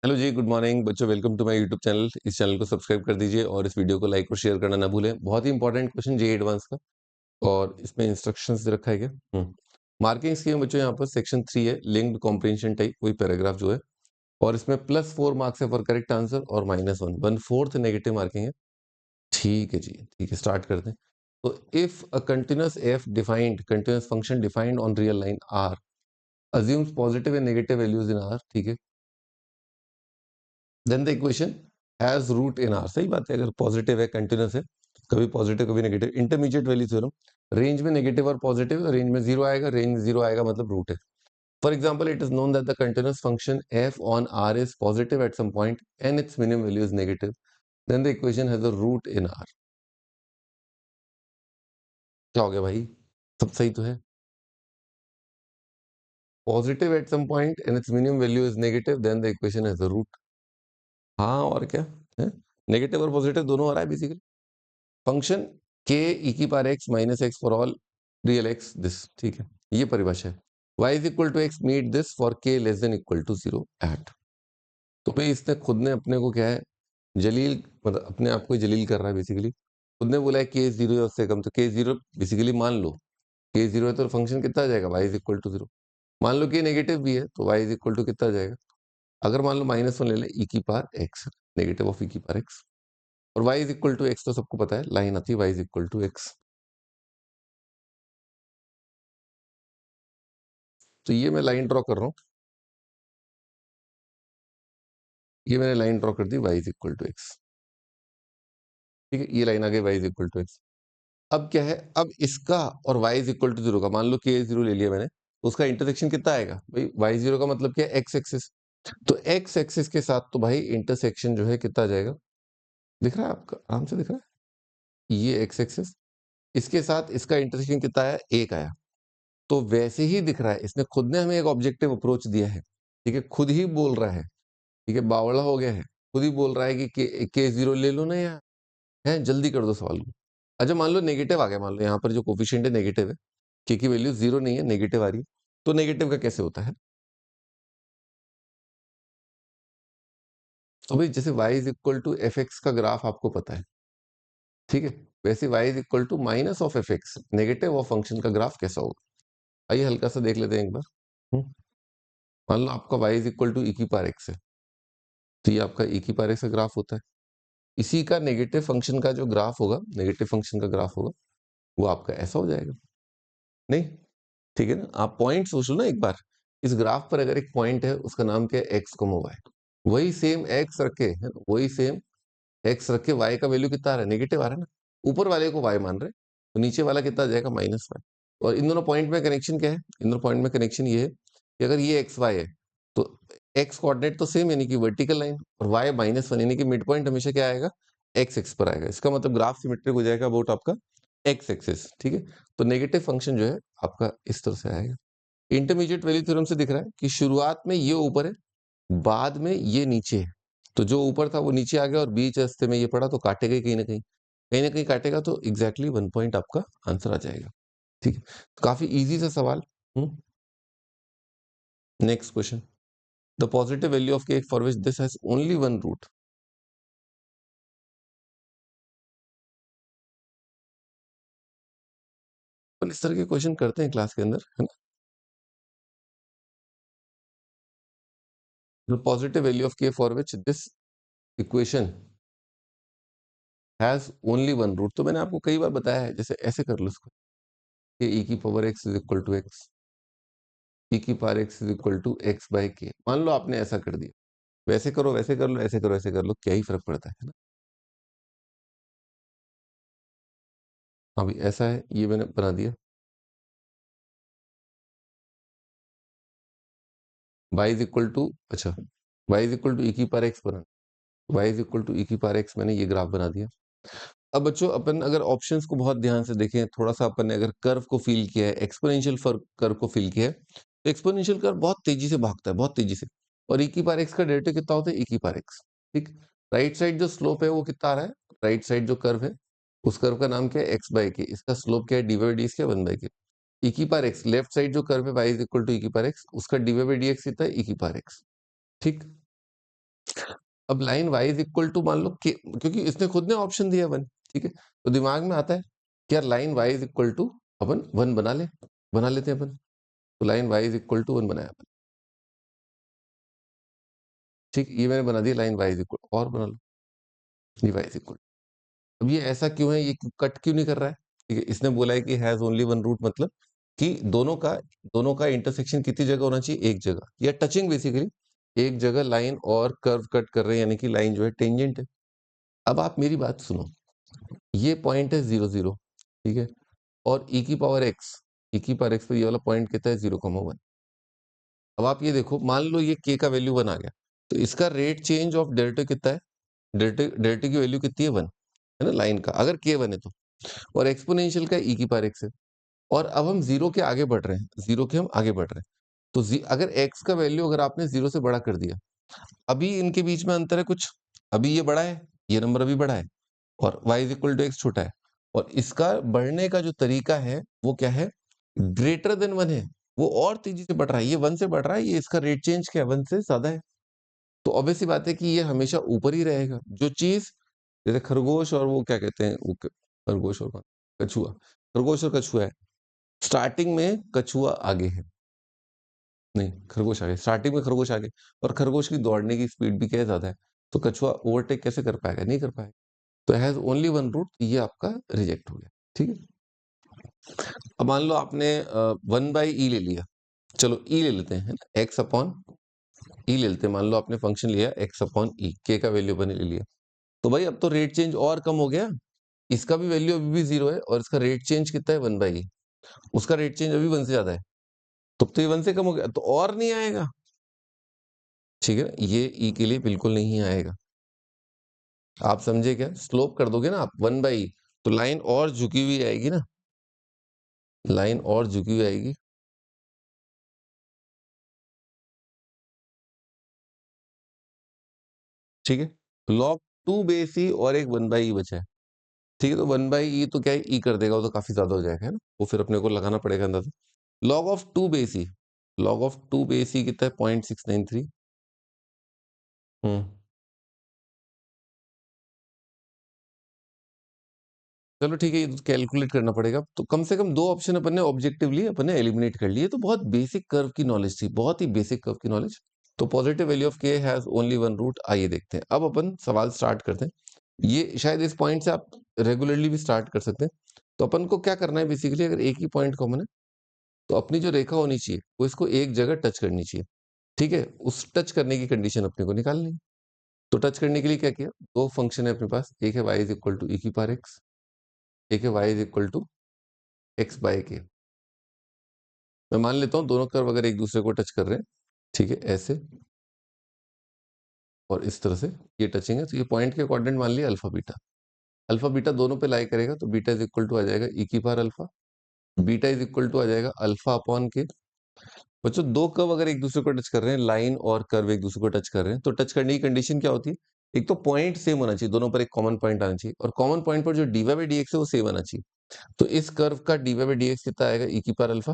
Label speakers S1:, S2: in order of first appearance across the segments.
S1: Hello ji, good morning बच्चों। Welcome to my YouTube channel. इस channel को सब्सक्राइब कर दीजिए और इस वीडियो को लाइक और शेयर करना ना भूलें। बहुत ही इंपॉर्टेंट क्वेश्चन जे एडवांस का, और इसमें इंस्ट्रक्शंस दे रखा है क्या। मार्किंग स्कीम बच्चों, यहाँ पर सेक्शन 3 है, लिंक्ड कॉम्प्रिहेंशन टाइप, वही पैराग्राफ जो है, और इसमें +4 मार्क्स है फॉर करेक्ट आंसर और -1 1/4 नेगेटिव मार्किंग है। ठीक है जी, ठीक है, स्टार्ट करते हैं। तो if a continuous F defined continuous function defined on real line R assumes positive and negative values in R, ठीक है, then the equation has root in R. सही बात है, अगर पॉजिटिव है, कंटिन्यूस है, कभी पॉजिटिव कभी negative. Intermediate value theorem, range में नेगेटिव और पॉजिटिव, रेंज में जीरो आएगा, रेंज में जीरो आएगा मतलब रूट है। For example, it is known that the continuous function F on R is positive at some point and its minimum value is negative, then the equation has a root in R. क्या हो गया भाई, सब सही तो है। Positive at some point and its minimum value is negative, then the equation has a root. हाँ, और क्या है, नेगेटिव और पॉजिटिव दोनों आ रहा है बेसिकली। फंक्शन के ई की power x minus x for all real x this, ठीक है, ये परिभाषा है। y is equal to x meet this for k less than equal to zero at. तो भाई इसने खुद ने अपने को क्या है, जलील, मतलब अपने आप को जलील कर रहा है बेसिकली। खुद ने बोला है के जीरो या उससे कम, तो के जीरो बेसिकली मान लो के जीरो है तो फंक्शन कितना आ जाएगा, y is equal to zero. मान लो कि नेगेटिव भी है तो y इज इक्वल टू कितना आ जाएगा, अगर मान लो -1 ले ले, ई की power X, negative of E की पावर एक्स, और y is equal to X तो सबको पता है, लाइन आती है y is equal to X. तो ये मैं लाइन ड्रॉ कर रहा हूँ, ये मैंने लाइन ड्रॉ कर दी, y is equal to X, ठीक है, ये लाइन आ गई y is equal to X. अब क्या है, अब इसका और y is equal to zero का, मान लो कि जीरो ले लिया मैंने, तो उसका इंटरसेक्शन कितना आएगा भाई, y जीरो का मतलब क्या है, x एक्सिस। तो x एक्सिस के साथ तो भाई इंटरसेक्शन जो है कितना आ जाएगा, दिख रहा है आपका, आराम से दिख रहा है, ये x एक्सिस, इसके साथ इसका इंटरसेक्शन कितना आया, एक आया। तो वैसे ही दिख रहा है, इसने खुद ने हमें एक ऑब्जेक्टिव अप्रोच दिया है, ठीक है, खुद ही बोल रहा है, ठीक है, बावड़ा हो गया है, खुद ही बोल रहा है कि के जीरो ले लो ना यार, है, जल्दी कर दो सवाल को। अच्छा, मान लो नेगेटिव आ गया, मान लो यहाँ पर जो कोफिशिएंट है नेगेटिव है, के की वैल्यू जीरो नहीं है, नेगेटिव आ रही है, तो नेगेटिव का कैसे होता है। तो भाई जैसे y is equal to F X का ग्राफ आपको पता है, ठीक है, वैसे y is equal to minus of F X, negative of function का ग्राफ कैसा होगा। आइए हल्का सा देख लेते हैं एक बार। मान लो आपका y is equal to E की पावर एक्स है, तो ये आपका ई की पावर एक्स का ग्राफ होता है। इसी का नेगेटिव फंक्शन का जो ग्राफ होगा, नेगेटिव फंक्शन का ग्राफ होगा, वो आपका ऐसा हो जाएगा, नहीं, ठीक है ना। आप पॉइंट सोच लो ना एक बार, इस ग्राफ पर अगर एक पॉइंट है, उसका नाम क्या है, एक्स कोमा वाई, वही सेम एक्स रखे है, वही सेम एक्स रखे, वाई का वैल्यू कितना आ रहा है, नेगेटिव आ रहा है ना, ऊपर वाले को वाई मान रहे हैं, तो नीचे वाला कितना आ जाएगा, -1। और इन दोनों पॉइंट में कनेक्शन क्या है, इन दोनों पॉइंट में कनेक्शन ये है कि अगर ये एक्स वाई है, तो एक्स कोऑर्डिनेट तो सेम, यानी कि वर्टिकल लाइन, और वाई -1, यानी कि मिड पॉइंट हमेशा क्या आएगा, एक्स एक्स पर आएगा। इसका मतलब ग्राफ सिमेट्रिक हो जाएगा अबाउट आपका एक्स एक्सिस, ठीक है। तो नेगेटिव फंक्शन जो है आपका इस तरह से आएगा। इंटरमीडिएट वैल्यू थ्योरम से दिख रहा है कि शुरुआत में ये ऊपर है, बाद में ये नीचे है, तो जो ऊपर था वो नीचे आ गया, और बीच रास्ते में ये पड़ा, तो काटेगा ही कहीं ना कहीं, कहीं ना कहीं काटेगा, तो एग्जैक्टली 1 पॉइंट आपका आंसर आ जाएगा, ठीक है। तो काफी इजी सा सवाल। Next question, the positive value of के for which this has only one root. अपन इस तरह के क्वेश्चन करते हैं क्लास के अंदर, है ना। द पॉजिटिव वैल्यू ऑफ के for which this equation has only one root, तो मैंने आपको कई बार बताया है, जैसे ऐसे कर लो इसको, कि ई की power x is equal to x, e की power x is equal to x by k, मान लो आपने ऐसा कर दिया, वैसे करो वैसे कर लो, ऐसे करो ऐसे कर लो, क्या ही फर्क पड़ता है ना। हाँ भाई ऐसा है, ये मैंने बना दिया, y इज इक्वल टू, अच्छा, y is equal to E की पावर एक्स बना, y is equal to E की पावर एक्स, मैंने ये ग्राफ बना दिया। अब बच्चों अपन अगर ऑप्शंस को बहुत ध्यान से देखें, थोड़ा सा अपन ने अगर कर्व को फील किया है, एक्सपोनेंशियल कर्व को फील किया है, तो एक्सपोनेंशियल कर्व बहुत तेजी से भागता है, बहुत तेजी से, और ई की पावर एक्स का डेरिवेटिव कितना होता है, ई की पावर एक्स, ठीक। राइट साइड जो स्लोप है वो कितना आ रहा है, राइट साइड जो कर्व है, उस कर्व का नाम क्या है, एक्स बाई के, इसका स्लोप क्या है, डी बाई डी क्या, 1/k। ई की पावर एक्स, लेफ्ट साइड जो कर्व है y is equal to E की पावर एक्स, उसका डी बाई डी एक्स कितना है, ई की पावर एक्स, ठीक। अब line y is equal to मान लो k, क्योंकि इसने खुद ने ऑप्शन दिया 1, ठीक है, तो दिमाग में आता है कि यार line y is equal to अपन 1 बना लेते हैं अपन, तो line y is equal to 1 बनाया अपन, ठीक, ये मैंने बना दिया लाइन y इज इक्वल, और बना लो ये y इज इक्वल। अब ये ऐसा क्यों है, ये कट क्यों नहीं कर रहा है, ठीक है, इसने बोला है कि हैज ओनली वन रूट, मतलब कि दोनों का इंटरसेक्शन कितनी जगह होना चाहिए, एक जगह, या टचिंग बेसिकली एक जगह लाइन और कर्व कट कर रहे हैं, यानी कि लाइन जो है टेंजेंट है। अब आप मेरी बात सुनो, ये पॉइंट है 0 0, ठीक है, और e की पावर x, पर ये वाला पॉइंट कितना है 0,1। अब आप ये देखो, मान लो ये k का वैल्यू 1 आ गया, तो इसका रेट चेंज ऑफ डेल्टा कितना है, डेल्टा की वैल्यू कितनी है 1, है ना, लाइन का अगर k 1 है तो, और एक्सपोनेंशियल का e की पावर x है, और अब हम जीरो के आगे बढ़ रहे हैं, जीरो के हम आगे बढ़ रहे हैं, तो अगर x का वैल्यू अगर आपने जीरो से बड़ा कर दिया, अभी इनके बीच में अंतर है कुछ, अभी ये बड़ा है, ये नंबर अभी बड़ा है, और y is equal to X छोटा है, और इसका बढ़ने का जो तरीका है वो क्या है, ग्रेटर देन 1 है, वो और तेजी से बढ़ रहा है, ये 1 से बढ़ रहा है, ये इसका रेट चेंज क्या है 1 से ज्यादा है, तो ऑब्वियस सी बात है कि ये हमेशा ऊपर ही रहेगा। जो चीज जैसे खरगोश और वो क्या कहते हैं, वो खरगोश और कछुआ, खरगोश और कछुआ है, स्टार्टिंग में कछुआ आगे है, नहीं खरगोश आगे, स्टार्टिंग में खरगोश आगे, और खरगोश की दौड़ने की स्पीड भी क्या है ज्यादा है, तो कछुआ ओवरटेक कैसे कर पाएगा, नहीं कर पाएगा, तो हैज ओनली वन रूट, ये आपका रिजेक्ट हो गया, ठीक है। अब मान लो आपने 1/e ले लिया, चलो e ले लेते हैं, एक्स अपॉन ई ले लेते हैं, मान लो आपने फंक्शन लिया एक्स अपॉन ई, के का वैल्यू बने ले लिया, तो भाई अब तो रेट चेंज और कम हो गया, इसका भी वैल्यू अभी भी 0 है, और इसका रेट चेंज कितना है 1/e, उसका रेट चेंज अभी 1 से ज्यादा है, तो ये 1 से कम हो गया, तो और नहीं आएगा, ठीक है, ये ई के लिए बिल्कुल नहीं आएगा, आप समझे क्या, स्लोप कर दोगे ना आप 1/e, तो लाइन और झुकी हुई आएगी ना, लाइन और झुकी हुई आएगी, ठीक है, log 2 बेस ई और एक 1/e बचा है, ठीक है, तो 1/e तो क्या है, ई कर देगा, वो तो काफी ज्यादा हो जाएगा, है ना, वो फिर अपने को लगाना पड़ेगा अंदाजा, log of 2 base e, log of 2 base e कितना है 0.693, हम्म, चलो ठीक है, ये तो कैलकुलेट करना पड़ेगा, तो कम से कम दो ऑप्शन अपन ने ऑब्जेक्टिवली अपन ने एलिमिनेट कर लिए, तो बहुत बेसिक कर्व की नॉलेज थी, बहुत ही बेसिक कर्व की नॉलेज। तो पॉजिटिव वैल्यू ऑफ के हैज ओनली वन रूट, आइए देखते हैं, अब अपन सवाल स्टार्ट करते हैं, ये शायद इस पॉइंट से आप रेगुलरली भी स्टार्ट कर सकते हैं। तो अपन को क्या करना है बेसिकली, अगर एक ही पॉइंट कॉमन है तो अपनी जो रेखा होनी चाहिए वो इसको एक जगह टच करनी चाहिए, ठीक है, उस टच करने की कंडीशन अपने को निकालनी है। तो टच करने के लिए क्या किया, दो फंक्शन है अपने पास, एक है y is equal to E की पावर एक्स, एक है y is equal to X by K. मैं मान लेता हूँ दोनों कर्व अगर एक दूसरे को टच कर रहे हैं, ठीक है, ऐसे और इस तरह से ये टचिंग है, तो ये पॉइंट के कोऑर्डिनेट मान लिया अल्फा बीटा, अल्फा बीटा दोनों पे लाई करेगा, तो बीटा इज इक्वल टू आ जाएगा ई की power alpha, beta is equal to आ जाएगा अल्फा अपॉन के। बच्चों दो कर्व अगर एक दूसरे को टच कर रहे हैं, लाइन और कर्व एक दूसरे को टच कर रहे हैं, तो टच करने की कंडीशन क्या होती है, एक तो पॉइंट सेम होना चाहिए, दोनों पर एक कॉमन पॉइंट आना चाहिए, और कॉमन पॉइंट पर जो dy बाई dx है वो सेम आना चाहिए, तो इस कर्व का dy बाई dx कितना आएगा ई की पावर अल्फा,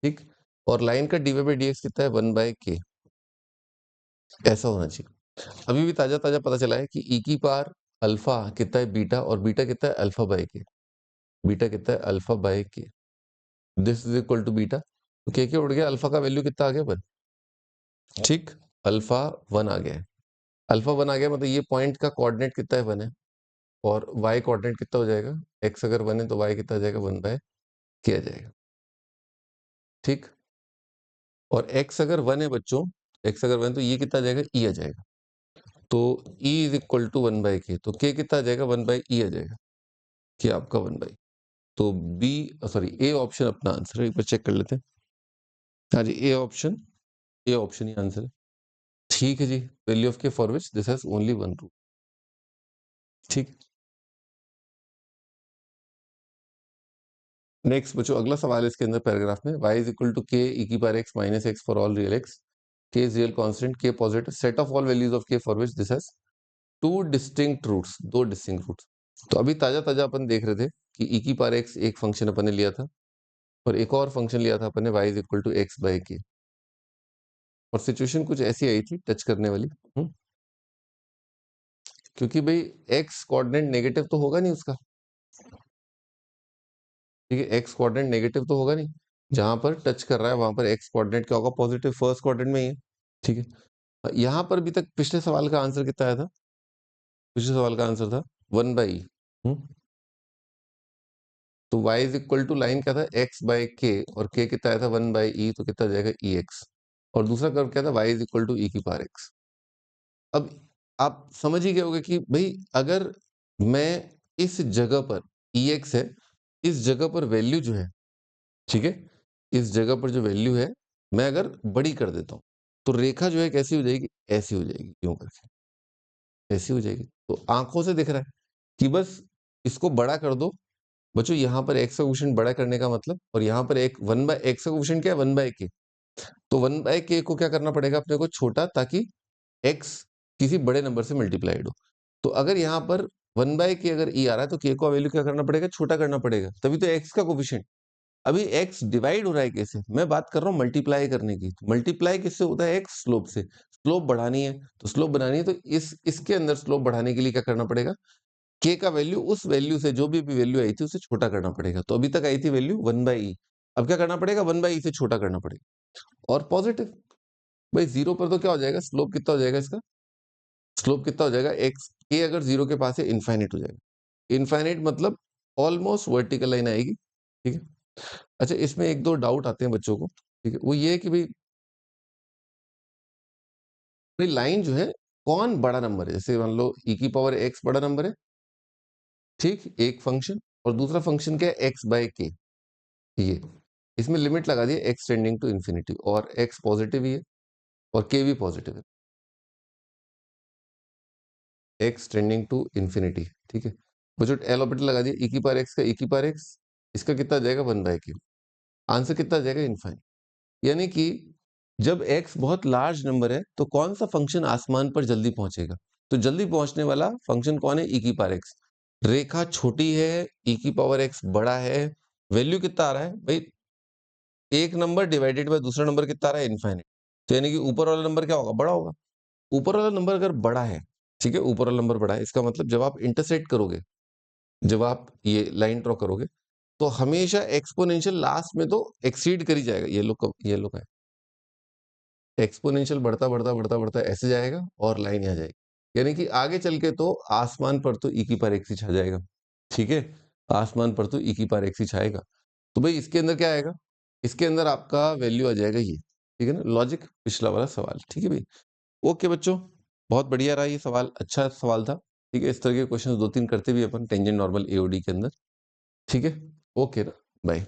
S1: ठीक, और लाइन का dy बाई dx कितना है 1/k, ऐसा होना चाहिए। अभी भी ताजा ताजा पता चला है कि ई की पावर अल्फा कितना है बीटा, और बीटा कितना है अल्फा बाय के, बीटा कितना है alpha by K, this is equal to beta, तो के उड़ गया, अल्फा का वैल्यू कितना आ गया 1, ठीक, अल्फा 1 आ गया है, अल्फा 1 आ गया, मतलब ये पॉइंट का कोऑर्डिनेट कितना है 1 है, और y कोऑर्डिनेट कितना हो जाएगा, x अगर 1 है तो y कितना आ जाएगा 1/k आ जाएगा, ठीक, और x अगर 1 है बच्चों, x अगर 1 तो ये कितना आ जाएगा e आ जाएगा, तो e is equal to 1/k, तो k कितना आ जाएगा 1/e आ जाएगा, k आपका 1/, तो बी सॉरी ए ऑप्शन अपना आंसर है, एक बार चेक कर लेते हैं, हाँ जी ए ऑप्शन ही आंसर है, ठीक है जी, वैल्यू ऑफ के for which this has only one root, ठीक। नेक्स्ट बच्चों अगला सवाल है इसके अंदर पैराग्राफ में, y इज इक्वल टू के ई की power x minus x for all real x, k is real constant, k positive, set of all values of k for which this has two distinct roots, दो distinct roots। तो अभी ताजा ताजा अपन देख रहे थे कि e की पावर x एक फंक्शन अपन ने लिया था, और एक और फंक्शन लिया था अपन ने y is equal to x by K, और सिचुएशन कुछ ऐसी आई थी टच करने वाली, क्योंकि भाई एक्स कोऑर्डिनेट नेगेटिव तो होगा नहीं उसका, ठीक है, एक्स कोऑर्डिनेट नेगेटिव तो होगा नहीं, जहां पर टच कर रहा है वहां पर एक्स कोऑर्डिनेट क्या होगा, पॉजिटिव, फर्स्ट कोऑर्डिनेट में ही है, ठीक है। यहां पर भी तक पिछले सवाल का आंसर कितना आया था, पिछले सवाल का आंसर था 1/e। तो y is equal to line क्या था, x बाई के, और k कितना आया था 1/e, तो कितना जाएगा ex, और दूसरा कर्व क्या था, y is equal to e की पावर x। अब आप समझ ही गए होगे कि भाई अगर मैं इस जगह पर ex है, इस जगह पर वैल्यू जो है, ठीक है, इस जगह पर जो वैल्यू है मैं अगर बड़ी कर देता हूं, तो रेखा जो है कैसी हो जाएगी, ऐसी हो जाएगी, क्यों करके ऐसी हो जाएगी। तो आंखों से दिख रहा है कि बस इसको बड़ा कर दो बच्चों, यहाँ पर x का कोएफिशिएंट बड़ा करने का मतलब, और यहाँ पर एक 1/x का कोएफिशिएंट क्या है, 1/k। तो 1/k को क्या करना पड़ेगा अपने को, छोटा, ताकि x किसी बड़े नंबर से मल्टीप्लाइड हो। तो अगर यहाँ पर 1/k अगर e आ रहा है, तो k को वैल्यू क्या करना पड़ेगा, छोटा करना पड़ेगा, तभी तो x का कोएफिशिएंट। अभी x डिवाइड हो रहा है कैसे, मैं बात कर रहा हूँ मल्टीप्लाई करने की। मल्टीप्लाई किससे होता है, x स्लोप से। स्लोप बढ़ानी है, तो स्लोप बनानी है, तो इसके अंदर स्लोप बढ़ाने के लिए क्या करना पड़ेगा, k का वैल्यू उस वैल्यू से, जो भी वैल्यू आई थी उसे छोटा करना पड़ेगा। तो अभी तक आई थी वैल्यू 1/e, अब क्या करना पड़ेगा, 1/e से छोटा करना पड़ेगा। और पॉजिटिव, भाई जीरो पर तो क्या हो जाएगा, स्लोप कितना हो जाएगा इसका, स्लोप कितना हो जाएगा, एक्स के अगर जीरो के पास है इनफाइनाइट हो जाएगा। इनफाइनाइट मतलब ऑलमोस्ट वर्टिकल लाइन आएगी, ठीक है। अच्छा, इसमें एक दो डाउट आते हैं बच्चों को, ठीक है, वो ये है कि भाई भाई लाइन जो है कौन बड़ा नंबर है, जैसे मान लो e की पावर x बड़ा नंबर है, ठीक, एक फंक्शन, और दूसरा फंक्शन क्या है, x बाय के, ये इसमें लिमिट लगा दी है x टेंडिंग टू इन्फिनिटी, और x पॉजिटिव ही है और k भी पॉजिटिव है, x टेंडिंग टू इन्फिनिटी, ठीक है। बच्चों एल ऑर्बिटल लगा दिया, e की पावर x का, e की पावर x, इसका कितना जाएगा 1/k, आंसर कितना जाएगा, इनफाइनाइट। यानी कि जब x बहुत लार्ज नंबर है तो कौन सा फंक्शन आसमान पर जल्दी पहुंचेगा, तो जल्दी पहुंचने वाला फंक्शन कौन है, e की पावर x। रेखा छोटी है, e की पावर x बड़ा है, वैल्यू कितना आ रहा है भाई, एक नंबर डिवाइडेड बाय दूसरा नंबर कितना आ रहा है, इनफाइनाइट। तो यानी कि ऊपर वाला नंबर क्या होगा, बड़ा होगा। ऊपर वाला नंबर अगर बड़ा है, ठीक है, ऊपर वाला नंबर बड़ा है, इसका मतलब जब आप इंटरसेक्ट करोगे, जब आप ये लाइन ड्रॉ करोगे, तो हमेशा एक्सपोनेंशियल लास्ट में तो एक्सीड कर ही जाएगा, ये लोग है, एक्सपोनेंशियल बढ़ता बढ़ता बढ़ता बढ़ता ऐसे जाएगा और लाइन यहाँ जाएगी, यानी कि आगे चल के तो आसमान पर तो ई की पावर एक्स ही छा जाएगा, ठीक है, आसमान पर तो ई की पावर एक्स ही छाएगा। तो भाई इसके अंदर क्या आएगा, इसके अंदर आपका वैल्यू आ जाएगा ये, ठीक है ना, लॉजिक पिछला वाला सवाल, ठीक है भाई। ओके बच्चों, बहुत बढ़िया रहा ये सवाल, अच्छा सवाल था, ठीक है। इस तरह के क्वेश्चन दो तीन करते भी अपन टेंजेंट नॉर्मल एओडी के अंदर, ठीक है। ओके ना, बाय।